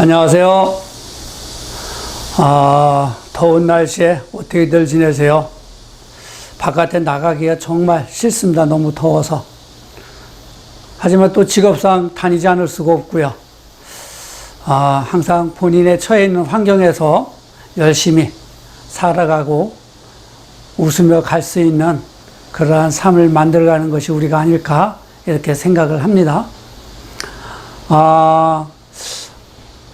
안녕하세요. 더운 날씨에 어떻게들 지내세요? 바깥에 나가기가 정말 싫습니다. 너무 더워서. 하지만 또 직업상 다니지 않을 수가 없고요. 항상 본인의 처해 있는 환경에서 열심히 살아가고 웃으며 갈 수 있는 그러한 삶을 만들어가는 것이 우리가 아닐까 이렇게 생각을 합니다.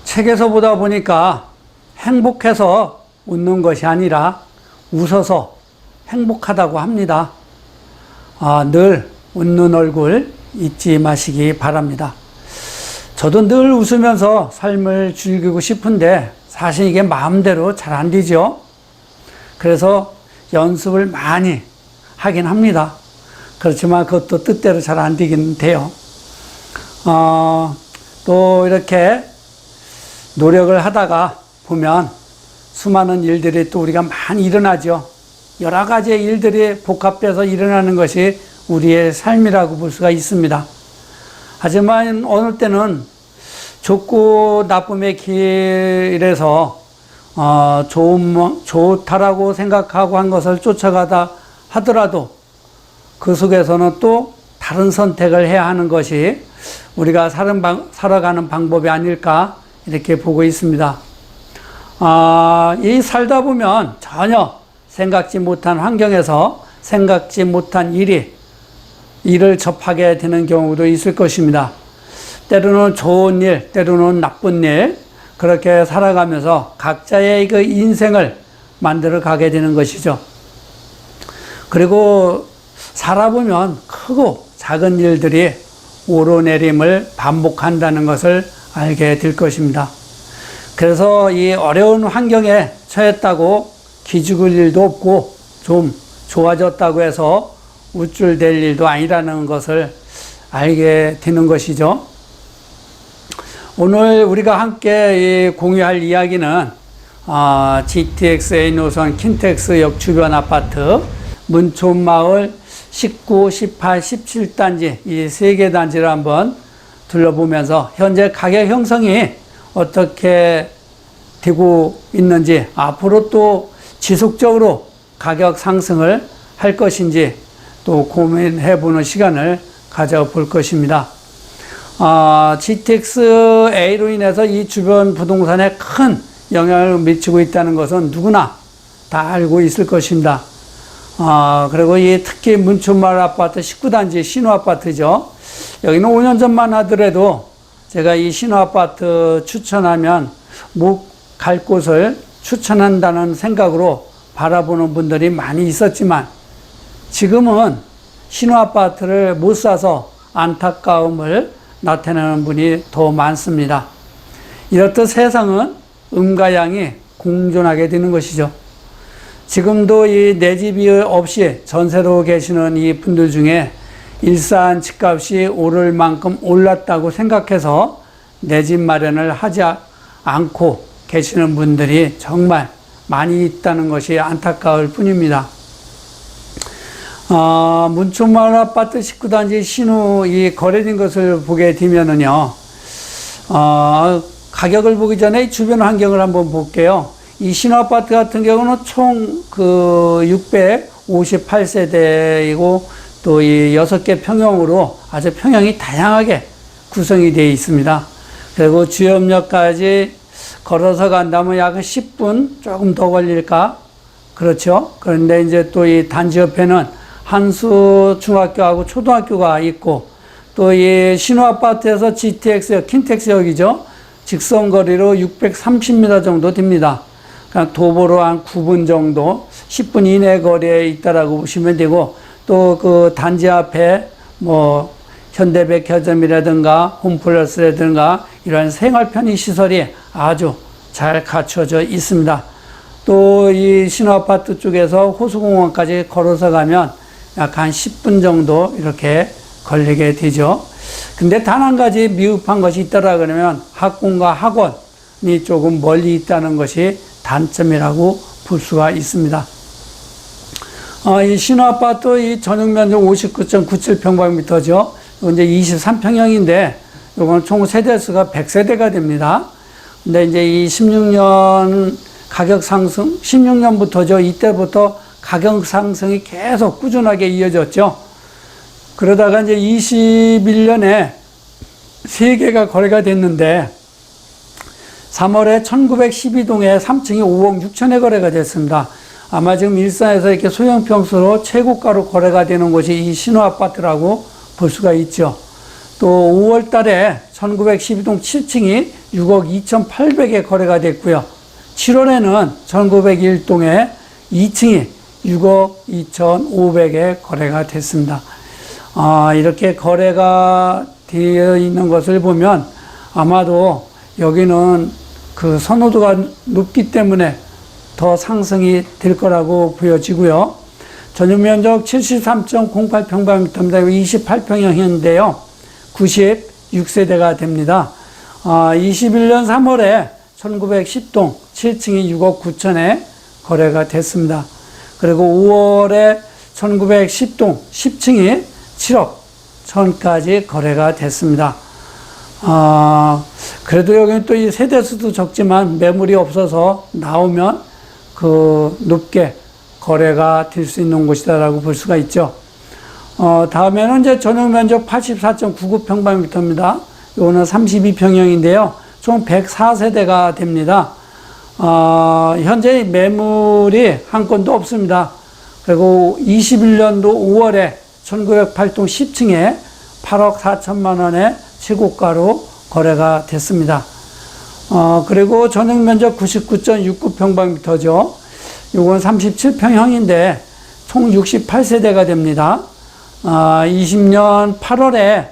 책에서 보다 보니까 행복해서 웃는 것이 아니라 웃어서 행복하다고 합니다. 늘 웃는 얼굴 잊지 마시기 바랍니다. 저도 늘 웃으면서 삶을 즐기고 싶은데 사실 이게 마음대로 잘 안 되죠. 그래서 연습을 많이 하긴 합니다. 그렇지만 그것도 뜻대로 잘 안 되긴 돼요. 또 이렇게 노력을 하다가 보면 수많은 일들이 또 우리가 많이 일어나죠. 여러 가지의 일들이 복합돼서 일어나는 것이 우리의 삶이라고 볼 수가 있습니다. 하지만 어느 때는 좋고 나쁨의 길에서 좋다라고 생각하고 한 것을 쫓아가다 하더라도 그 속에서는 또 다른 선택을 해야 하는 것이 우리가 살아가는 방법이 아닐까 이렇게 보고 있습니다. 이 살다 보면 전혀 생각지 못한 환경에서 생각지 못한 일을 접하게 되는 경우도 있을 것입니다. 때로는 좋은 일, 때로는 나쁜 일, 그렇게 살아가면서 각자의 그 인생을 만들어 가게 되는 것이죠. 그리고 살아보면 크고 작은 일들이 오르내림을 반복한다는 것을 알게 될 것입니다. 그래서 이 어려운 환경에 처했다고 기죽을 일도 없고 좀 좋아졌다고 해서 우쭐댈 일도 아니라는 것을 알게 되는 것이죠. 오늘 우리가 함께 공유할 이야기는 GTX-A 노선 킨텍스역 주변 아파트 문촌마을 19, 18, 17단지 이 세 개 단지를 한번 둘러보면서 현재 가격 형성이 어떻게 되고 있는지 앞으로 또 지속적으로 가격 상승을 할 것인지 또 고민해보는 시간을 가져볼 것입니다. GTX-A로 인해서 이 주변 부동산에 큰 영향을 미치고 있다는 것은 누구나 다 알고 있을 것입니다. 그리고 특히 문촌마을 아파트 19단지 신호아파트죠. 여기는 5년 전만 하더라도 제가 이 신호아파트 추천하면 갈 곳을 추천한다는 생각으로 바라보는 분들이 많이 있었지만 지금은 신호아파트를 못 사서 안타까움을 나타내는 분이 더 많습니다. 이렇듯 세상은 음과 양이 공존하게 되는 것이죠. 지금도 내 집이 없이 전세로 계시는 이 분들 중에 일산 집값이 오를 만큼 올랐다고 생각해서 내 집 마련을 하지 않고 계시는 분들이 정말 많이 있다는 것이 안타까울 뿐입니다. 문촌마을 아파트 19단지 신호 거래된 것을 보게 되면은요, 가격을 보기 전에 주변 환경을 한번 볼게요. 이 신호 아파트 같은 경우는 총 658세대이고 또 이 6개 평형으로 아주 평형이 다양하게 구성이 되어 있습니다. 그리고 주염역까지 걸어서 간다면 약 10분 조금 더 걸릴까? 그렇죠. 그런데 이제 또 이 단지 옆에는 한수 중학교하고 초등학교가 있고 또 이 신호 아파트에서 GTX역, 킨텍스역이죠. 직선거리로 630m 정도 됩니다. 그냥 도보로 한 9분 정도, 10분 이내 거리에 있다라고 보시면 되고, 또 그 단지 앞에 현대백화점이라든가 홈플러스라든가 이런 생활 편의 시설이 아주 잘 갖춰져 있습니다. 또 이 신호 아파트 쪽에서 호수공원까지 걸어서 가면 약 한 10분 정도 이렇게 걸리게 되죠. 근데 단 한 가지 미흡한 것이 있더라 그러면 학군과 학원이 조금 멀리 있다는 것이 단점이라고 볼 수가 있습니다. 이 신호아파트 이 전용 면적 59.97평방미터죠. 이제 23평형인데, 이건 총 세대수가 100세대가 됩니다. 근데 이제 이 16년 가격 상승, 16년부터죠. 이때부터 가격 상승이 계속 꾸준하게 이어졌죠. 그러다가 이제 21년에 3개가 거래가 됐는데 3월에 1912동에 3층이 5억 6천에 거래가 됐습니다. 아마 지금 일산에서 이렇게 소형 평수로 최고가로 거래가 되는 곳이 이 신호아파트라고 볼 수가 있죠. 또 5월 달에 1912동 7층이 6억 2,800에 거래가 됐고요. 7월에는 1901동에 2층이 6억 2,500에 거래가 됐습니다. 이렇게 거래가 되어 있는 것을 보면 아마도 여기는 그 선호도가 높기 때문에 더 상승이 될 거라고 보여지고요. 전용 면적 73.08평방미터입니다. 28평형인데요. 96세대가 됩니다. 21년 3월에 1910동 7층이 6억 9천에 거래가 됐습니다. 그리고 5월에 1910동 10층이 7억 1천까지 거래가 됐습니다. 그래도 여기는 또 이 세대수도 적지만 매물이 없어서 나오면 높게 거래가 될 수 있는 곳이다라고 볼 수가 있죠. 다음에는 이제 전용 면적 84.99평방미터입니다. 요거는 32평형인데요. 총 104세대가 됩니다. 현재 매물이 한 건도 없습니다. 그리고 21년도 5월에 1908동 10층에 8억 4천만 원의 최고가로 거래가 됐습니다. 그리고 전용 면적 99.69평방미터죠. 요건 37평형인데 총 68세대가 됩니다. 20년 8월에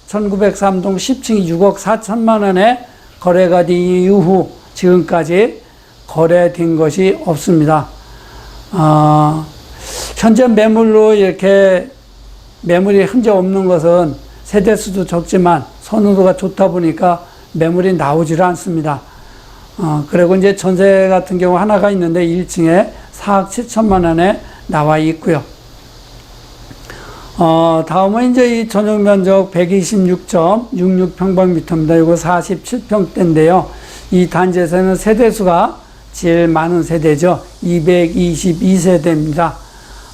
1903동 10층이 6억 4천만 원에 거래가 된 이후 지금까지 거래된 것이 없습니다. 현재 매물로 이렇게 매물이 현재 없는 것은 세대수도 적지만 선호도가 좋다 보니까 매물이 나오질 않습니다. 그리고 이제 전세 같은 경우 하나가 있는데 1층에 4억 7천만 원에 나와 있고요. 다음은 이제 이 전용 면적 126.66평방미터입니다. 이거 47평대인데요. 이 단지에서는 세대수가 제일 많은 세대죠. 222세대입니다.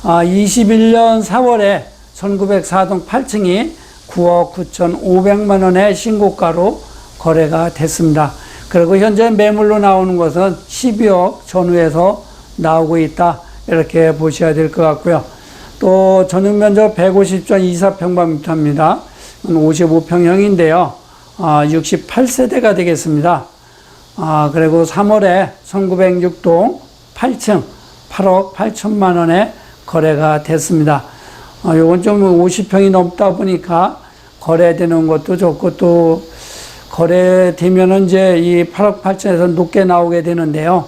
21년 4월에 1904동 8층이 9억 9,500만 원의 신고가로 거래가 됐습니다. 그리고 현재 매물로 나오는 것은 12억 전후에서 나오고 있다. 이렇게 보셔야 될 것 같고요. 또 전용 면적 150.24평방미터입니다. 55평형인데요. 68세대가 되겠습니다. 그리고 3월에 1906동 8층 8억 8천만 원에 거래가 됐습니다. 요건 좀 50평이 넘다 보니까 거래되는 것도 좋고 또 거래되면은 이제 이 8억 8천에서 높게 나오게 되는데요.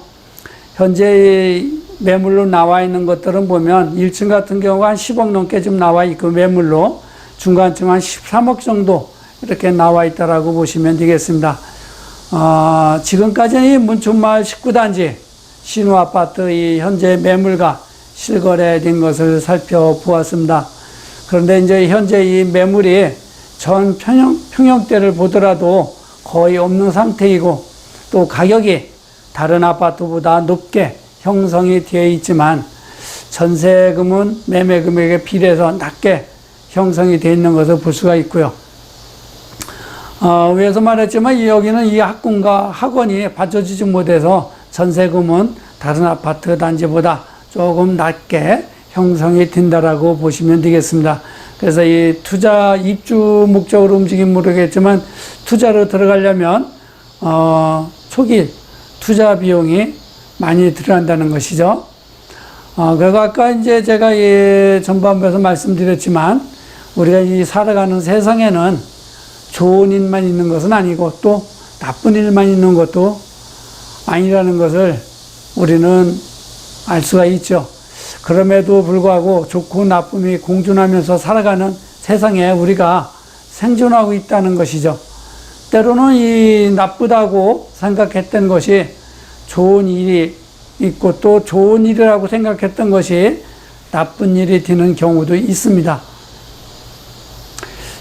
현재 매물로 나와 있는 것들은 보면 1층 같은 경우가 한 10억 넘게 좀 나와 있고 매물로 중간층 한 13억 정도 이렇게 나와 있다라고 보시면 되겠습니다. 지금까지 이 문춘마을 19단지 신호아파트 이 현재 매물과 실거래된 것을 살펴보았습니다. 그런데 이제 현재 이 매물이 전 평형대를 보더라도 거의 없는 상태이고 또 가격이 다른 아파트보다 높게 형성이 되어 있지만 전세금은 매매 금액에 비례해서 낮게 형성이 되어 있는 것을 볼 수가 있고요. 위에서 말했지만 여기는 이 학군과 학원이 받쳐주지 못해서 전세금은 다른 아파트 단지보다 조금 낮게 형성이 된다라고 보시면 되겠습니다. 그래서 이 투자 입주 목적으로 움직이면 모르겠지만 투자로 들어가려면 초기 투자 비용이 많이 들어간다는 것이죠. 그리고 아까 이제 제가 전반부에서 말씀드렸지만 우리가 이 살아가는 세상에는 좋은 일만 있는 것은 아니고 또 나쁜 일만 있는 것도 아니라는 것을 우리는 알 수가 있죠. 그럼에도 불구하고 좋고 나쁨이 공존하면서 살아가는 세상에 우리가 생존하고 있다는 것이죠. 때로는 이 나쁘다고 생각했던 것이 좋은 일이 있고 또 좋은 일이라고 생각했던 것이 나쁜 일이 되는 경우도 있습니다.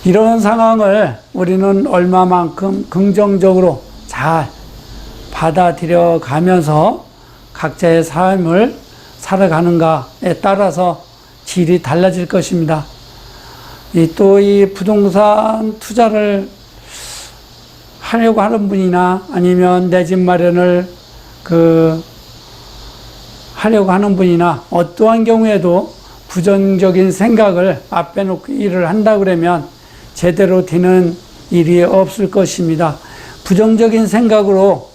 이런 상황을 우리는 얼마만큼 긍정적으로 잘 받아들여 가면서 각자의 삶을 살아가는가에 따라서 질이 달라질 것입니다. 또 이 부동산 투자를 하려고 하는 분이나 아니면 내 집 마련을 하려고 하는 분이나 어떠한 경우에도 부정적인 생각을 앞에 놓고 일을 한다 그러면 제대로 되는 일이 없을 것입니다. 부정적인 생각으로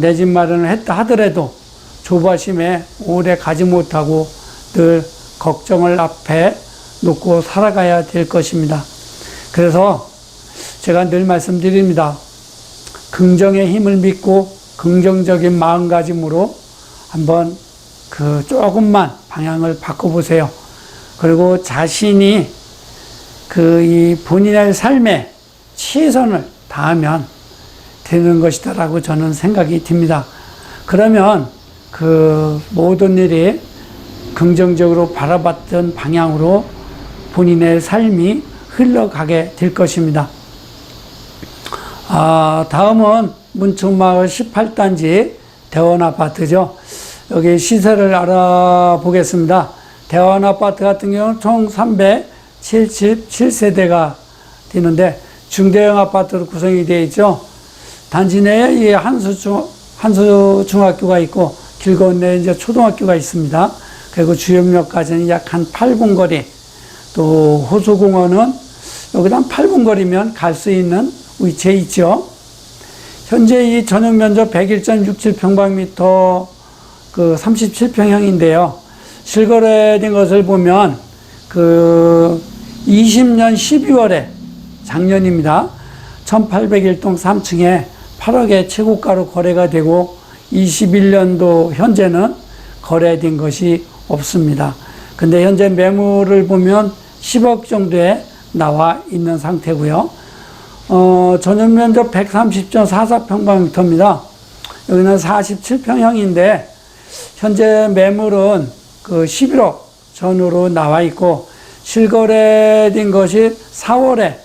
내 집 마련을 했다 하더라도 조바심에 오래 가지 못하고 늘 걱정을 앞에 놓고 살아가야 될 것입니다. 그래서 제가 늘 말씀드립니다. 긍정의 힘을 믿고 긍정적인 마음가짐으로 한번 조금만 방향을 바꿔보세요. 그리고 자신이 이 본인의 삶에 최선을 다하면 되는 것이다라고 저는 생각이 듭니다. 그러면 모든 일이 긍정적으로 바라봤던 방향으로 본인의 삶이 흘러가게 될 것입니다. 다음은 문충마을 18단지 대원아파트죠. 여기 시세를 알아보겠습니다. 대원아파트 같은 경우는 총 377세대가 되는데 중대형 아파트로 구성이 되어 있죠. 단지 내에 이 한수 중학교가 있고 길 건너에 이제 초등학교가 있습니다. 그리고 주역역까지는 약 한 8분 거리, 또 호수공원은 여기다 한 8분 거리면 갈 수 있는 위치에 있죠. 현재 이 전용 면적 101.67평방미터 37평형인데요. 실거래된 것을 보면 20년 12월에 작년입니다. 1801동 3층에 8억의 최고가로 거래가 되고 21년도 현재는 거래된 것이 없습니다. 근데 현재 매물을 보면 10억 정도에 나와 있는 상태고요. 전용 면적 130.44평방미터입니다. 여기는 47평형인데 현재 매물은 11억 전후로 나와 있고 실거래된 것이 4월에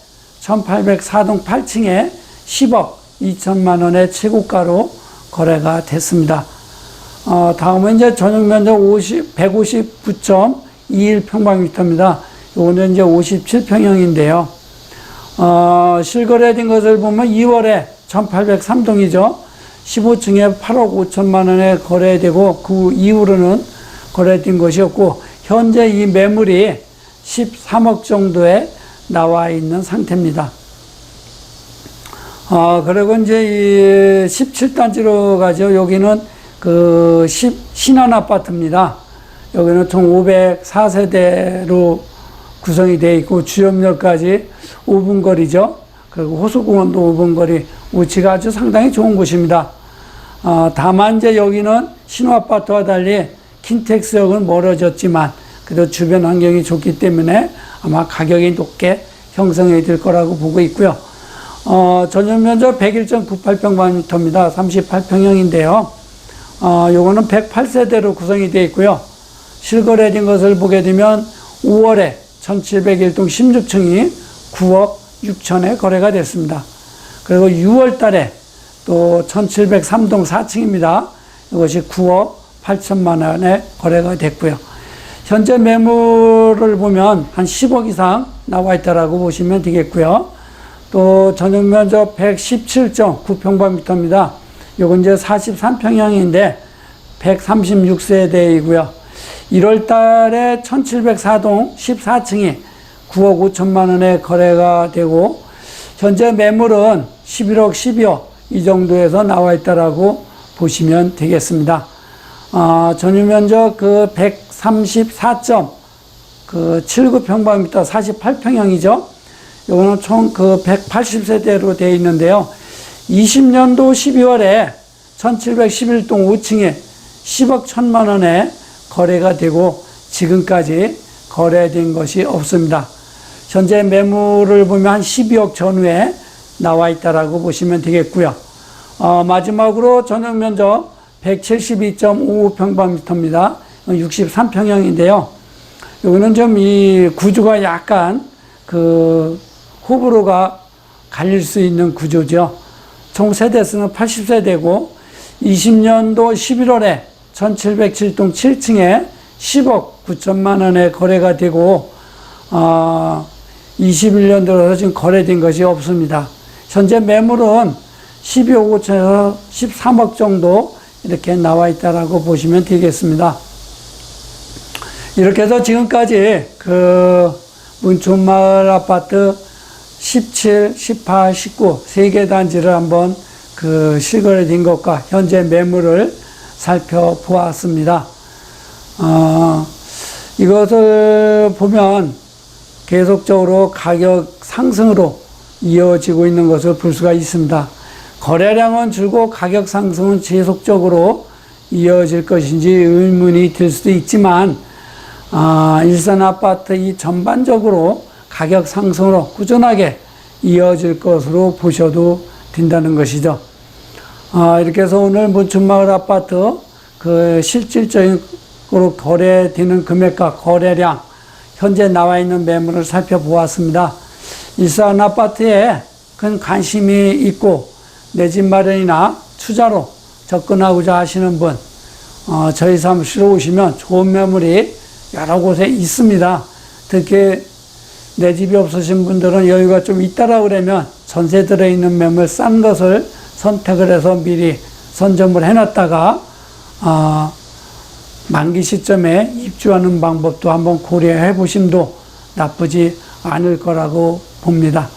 1804동 8층에 10억 2천만 원의 최고가로 거래가 됐습니다. 다음은 이제 전용 면적 159.21평방미터입니다. 요거는 이제 57평형인데요. 실거래된 것을 보면 2월에 1803동이죠. 15층에 8억 5천만 원에 거래되고 그 이후로는 거래된 것이었고 현재 이 매물이 13억 정도에 나와 있는 상태입니다. 그리고 이제 이 17단지로 가죠. 여기는 신한 아파트입니다. 여기는 총 504세대로 구성이 되어 있고 주역역까지 5분 거리죠. 그리고 호수공원도 5분 거리, 위치가 아주 상당히 좋은 곳입니다. 다만 이제 여기는 신호아파트와 달리 킨텍스역은 멀어졌지만 그래도 주변 환경이 좋기 때문에 아마 가격이 높게 형성이 될 거라고 보고 있고요. 전용 면적 101.98평방미터입니다. 38평형인데요. 요거는 108세대로 구성이 되어 있고요. 실거래된 것을 보게 되면 5월에 1701동 16층이 9억 6천에 거래가 됐습니다. 그리고 6월 달에 또 1703동 4층입니다. 이것이 9억 8천만 원에 거래가 됐고요. 현재 매물을 보면 한 10억 이상 나와 있다라고 보시면 되겠고요. 또 전용 면적 117.9평방미터입니다. 요건 이제 43평형인데 136세대이고요. 1월 달에 1704동 14층이 9억 5천만 원에 거래가 되고 현재 매물은 11억 12억 이 정도에서 나와 있다라고 보시면 되겠습니다. 전용 면적 134.79평방미터 48평형이죠. 요거는 총 180세대로 되어 있는데요. 20년도 12월에 1711동 5층에 10억 1천만 원에 거래가 되고 지금까지 거래된 것이 없습니다. 현재 매물을 보면 한 12억 전후에 나와 있다라고 보시면 되겠고요. 마지막으로 전용 면적 172.55평방미터입니다. 63평형인데요. 여기는 좀 이 구조가 약간 호불호가 갈릴 수 있는 구조죠. 총 세대수는 80세대고 20년도 11월에 1707동 7층에 10억 9천만 원에 거래가 되고 21년 들어서 지금 거래된 것이 없습니다. 현재 매물은 12억 5천에서 13억 정도 이렇게 나와 있다라고 보시면 되겠습니다. 이렇게 해서 지금까지 그 문촌마을 아파트 17, 18, 19 세 개 단지를 한번 그 실거래된 것과 현재 매물을 살펴보았습니다. 이것을 보면 계속적으로 가격 상승으로 이어지고 있는 것을 볼 수가 있습니다. 거래량은 줄고 가격 상승은 지속적으로 이어질 것인지 의문이 들 수도 있지만 일산 아파트 이 전반적으로 가격 상승으로 꾸준하게 이어질 것으로 보셔도 된다는 것이죠. 이렇게 해서 오늘 문춘마을 아파트 그 실질적으로 거래되는 금액과 거래량, 현재 나와 있는 매물을 살펴보았습니다. 일산 아파트에 큰 관심이 있고 내 집 마련이나 투자로 접근하고자 하시는 분, 저희 사무실에 오시면 좋은 매물이 여러 곳에 있습니다. 특히 내 집이 없으신 분들은 여유가 좀 있다라 그러면 전세 들어있는 매물 싼 것을 선택을 해서 미리 선점을 해놨다가 만기 시점에 입주하는 방법도 한번 고려해 보심도 나쁘지 않을 거라고 봅니다.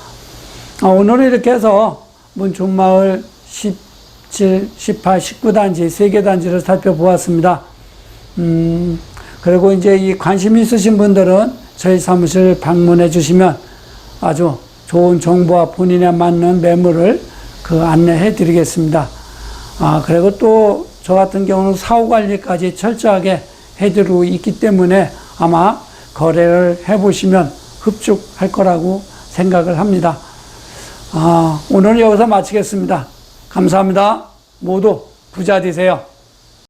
오늘 이렇게 해서 문촌마을 17, 18, 19단지 세 개 단지를 살펴보았습니다. 그리고 이제 이 관심 있으신 분들은 저희 사무실 방문해 주시면 아주 좋은 정보와 본인에 맞는 매물을 그 안내해 드리겠습니다. 그리고 또 저 같은 경우는 사후 관리까지 철저하게 해드리고 있기 때문에 아마 거래를 해 보시면 흡족할 거라고 생각을 합니다. 오늘 여기서 마치겠습니다. 감사합니다. 모두 부자 되세요.